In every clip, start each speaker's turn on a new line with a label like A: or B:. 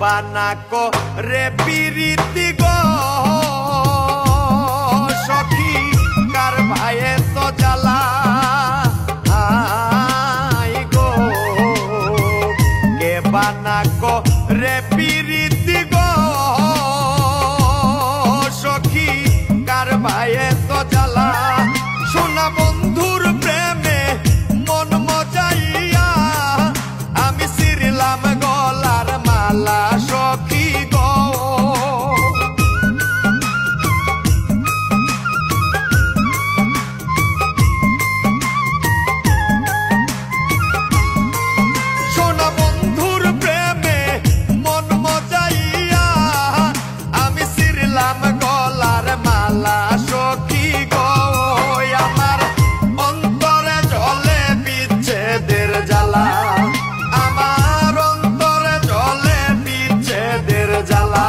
A: বানা রে পিরিতি গো সখী কার ভাইয়ে তো জ্বালা গো কে বানা রে পিরিতি গো সখী কার ভাইয়ে তো জ্বালা সোনা বন্ধুর প্রেমে মন মজাইয়া আমি সিরিলাম গলার মালা সখী গো সোনা বন্ধুর প্রেমে মন মজাইয়া আমি সিরিলাম গলার মালা সখী গো আমার অন্তরে জ্বলে বিচ্ছেদের জ্বালা আমার অন্তরে জ্বলে বিচ্ছেদের জ্বালা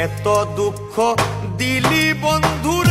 A: এত দুঃখ দিলি বন্ধুর